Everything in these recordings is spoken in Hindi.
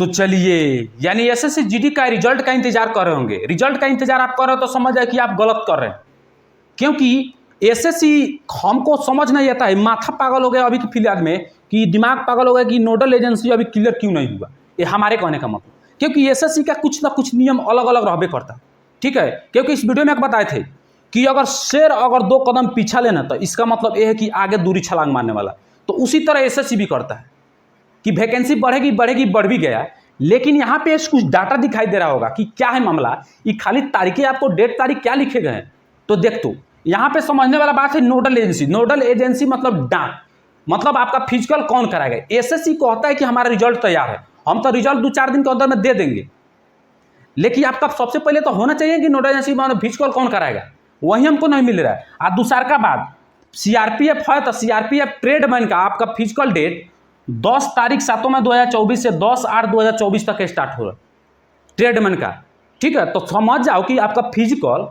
तो चलिए, यानी एसएससी जीडी का रिजल्ट का इंतजार कर रहे होंगे। रिजल्ट का इंतजार आप कर रहे हो तो समझ जाए कि आप गलत कर रहे हैं, क्योंकि एसएससी हमको समझ नहीं आता है। माथा पागल हो गया अभी की फिलहाल में, कि दिमाग पागल हो गया कि नोडल एजेंसी अभी क्लियर क्यों नहीं हुआ। ये हमारे कहने का मतलब, क्योंकि एसएससी का कुछ ना कुछ नियम अलग अलग रहबे करता है, ठीक है। क्योंकि इस वीडियो में बताए थे कि अगर शेर अगर 2 कदम पीछा लेना तो इसका मतलब ये है कि आगे दूरी छलांग मारने वाला। तो उसी तरह एसएससी भी करता है कि वैकेंसी बढ़ेगी बढ़ेगी, बढ़ भी गया, लेकिन यहाँ पे कुछ डाटा दिखाई दे रहा होगा कि क्या है मामला। ये खाली तारीखें, आपको डेट तारीख क्या लिखे गए हैं तो देख, तो यहाँ पे समझने वाला बात है नोडल एजेंसी। नोडल एजेंसी मतलब डाक, मतलब आपका फिजिकल कौन कराएगा। एसएससी को होता है कि हमारा रिजल्ट तैयार है, हम तो रिजल्ट 2-4 दिन के अंदर में दे देंगे, लेकिन आपका सबसे पहले तो होना चाहिए कि नोडल एजेंसी में फिजिकल कौन कराएगा, वही हमको नहीं मिल रहा है। और दूसरा का बात, सीआरपीएफ है तो सीआरपीएफ ट्रेडमैन का आपका फिजिकल डेट 10 तारीख 7/2024 से 10/8/2024 तक स्टार्ट हो रहा है ट्रेडमैन का, ठीक है। तो समझ जाओ कि आपका फिजिकल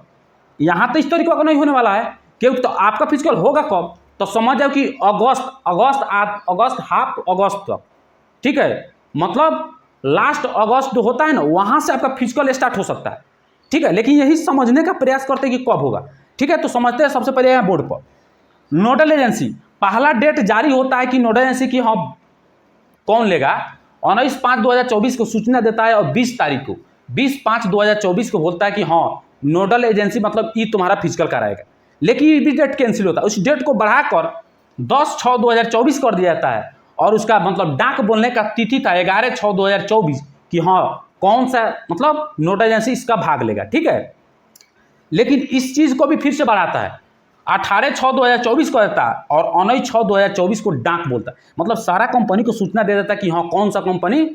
यहाँ तो इस तरीके का नहीं होने वाला है, क्योंकि तो आपका फिजिकल होगा कब, तो समझ जाओ कि अगस्त हाफ अगस्त तक, ठीक है। मतलब लास्ट अगस्त जो होता है ना, वहाँ से आपका फिजिकल स्टार्ट हो सकता है, ठीक है। लेकिन यही समझने का प्रयास करते हैं कि कब होगा, ठीक है। तो समझते हैं सबसे पहले यहाँ बोर्ड पर नोडल एजेंसी पहला डेट जारी होता है कि नोडल एजेंसी की हम कौन लेगा। 19/5/2024 को सूचना देता है और 20 तारीख को 20/5/2024 को बोलता है कि हाँ नोडल एजेंसी मतलब ये तुम्हारा फिजिकल कराएगा। लेकिन ये भी डेट कैंसिल होता है, उस डेट को बढ़ाकर 10/6/2024 कर दिया जाता है, और उसका मतलब डाक बोलने का तिथि था 11/6/2024 कि हाँ कौन सा मतलब नोडल एजेंसी इसका भाग लेगा, ठीक है। लेकिन इस चीज़ को भी फिर से बढ़ाता है, 18/6/2024 को देता है और 19/6/2024 को डाक बोलता है। मतलब सारा कंपनी को सूचना दे देता है कि हाँ कौन सा कंपनी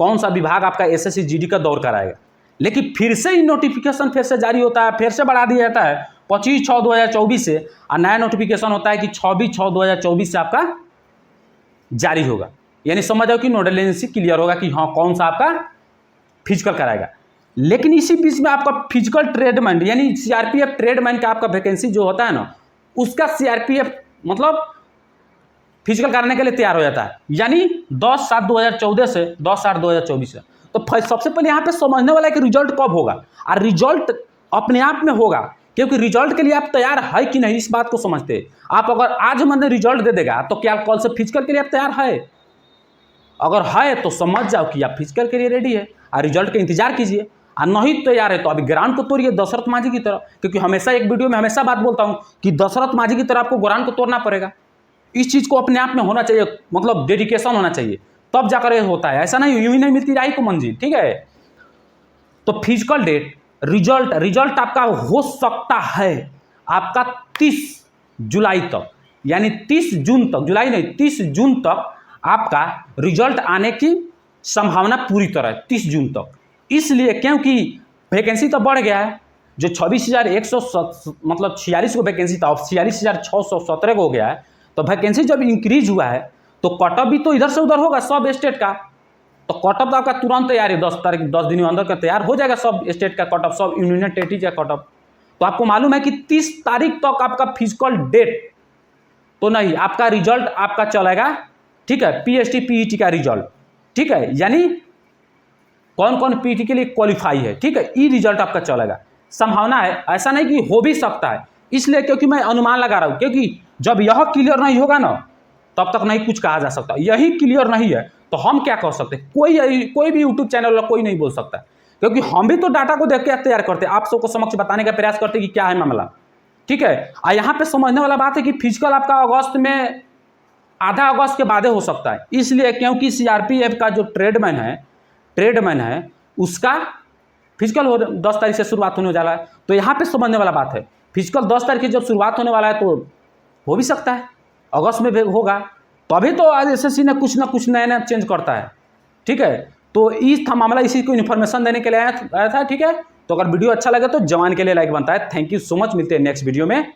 कौन सा विभाग आपका एसएससी जीडी का दौर कराएगा। लेकिन फिर से ही नोटिफिकेशन फिर से जारी होता है, फिर से बढ़ा दिया जाता है 25/6/2024 से, और नया नोटिफिकेशन होता है कि 26/6/2024 से आपका जारी होगा। यानी समझ जाओ कि नोडल एजेंसी क्लियर होगा कि हाँ कौन सा आपका फिजिकल कराएगा। लेकिन इसी बीच में आपका फिजिकल ट्रेडमैन यानी सीआरपीएफ ट्रेडमैन का आपका वैकेंसी जो होता है ना, उसका सीआरपीएफ मतलब फिजिकल कराने के लिए तैयार हो जाता है, यानी 10/7/2014 से 10/8/2024 से। तो सबसे पहले यहाँ पे समझने वाला है कि रिजल्ट कब होगा, और रिजल्ट अपने आप में होगा, क्योंकि रिजल्ट के लिए आप तैयार है कि नहीं इस बात को समझते हैं। आप अगर आज मैंने रिजल्ट दे देगा तो क्या कल से फिजिकल के लिए आप तैयार है? अगर है तो समझ जाओ कि आप फिजिकल के लिए रेडी है और रिजल्ट का इंतजार कीजिए, और नहीं तैयार है तो अभी ग्राउंड को तोड़िए दशरथ मांझी की तरह। क्योंकि हमेशा एक वीडियो में हमेशा बात बोलता हूँ कि दशरथ मांझी की तरह आपको ग्राउंड को तोड़ना पड़ेगा। इस चीज़ को अपने आप में होना चाहिए, मतलब डेडिकेशन होना चाहिए, तब जाकर ये होता है। ऐसा नहीं यूं ही नहीं मिलती राही को मंजिल, ठीक है। तो फिजिकल डेट रिजल्ट आपका हो सकता है आपका 30 जुलाई तक, यानी 30 जून तक, जुलाई नहीं 30 जून तक आपका रिजल्ट आने की संभावना पूरी तरह 30 जून तक। इसलिए क्योंकि वैकेंसी तो बढ़ गया है, जो 26,100 मतलब 46 को वैकेंसी था, अब 46,617 को हो गया है। तो वैकेंसी जब इंक्रीज हुआ है तो कटअप भी तो इधर से उधर होगा सब स्टेट का। तो कटअप तो आपका तुरंत तैयार है, 10 दिन अंदर का तैयार हो जाएगा सब स्टेट का कटअप, सब यूनियन टेरिटरी का कटअप। तो आपको मालूम है कि 30 तारीख तक आपका फिजिकल डेट तो नहीं, आपका रिजल्ट आपका चलेगा, ठीक है। पीएसटी पीईटी का रिजल्ट, ठीक है, यानी कौन कौन पीईटी के लिए क्वालिफाई है, ठीक है, ये रिजल्ट आपका चलेगा। संभावना है, ऐसा नहीं कि हो भी सकता है, इसलिए क्योंकि मैं अनुमान लगा रहा हूँ, क्योंकि जब यह क्लियर नहीं होगा ना तब तक नहीं कुछ कहा जा सकता। यही क्लियर नहीं है तो हम क्या कह सकते हैं? कोई भी यूट्यूब चैनल वाला कोई नहीं बोल सकता, क्योंकि हम भी तो डाटा को देख के तैयार करते हैं, आप सबको समक्ष बताने का प्रयास करते हैं कि क्या है मामला, ठीक है। और यहाँ पे समझने वाला बात है कि फिजिकल आपका अगस्त में आधा अगस्त के बाद हो सकता है, इसलिए क्योंकि सीआरपीएफ का जो ट्रेडमैन है उसका फिजिकल 10 तारीख से शुरुआत होने वाला है। तो यहाँ पे समझने वाला बात है, फिजिकल 10 तारीख की जब शुरुआत होने वाला है तो हो भी सकता है अगस्त में भी होगा। तभी तो आज एसएससी ने कुछ ना कुछ नया चेंज करता है, ठीक है। तो इस था मामला, इसी को इन्फॉर्मेशन देने के लिए आया था, ठीक है। तो अगर वीडियो अच्छा लगे तो जवान के लिए लाइक बनता है। थैंक यू सो मच, मिलते हैं नेक्स्ट वीडियो में।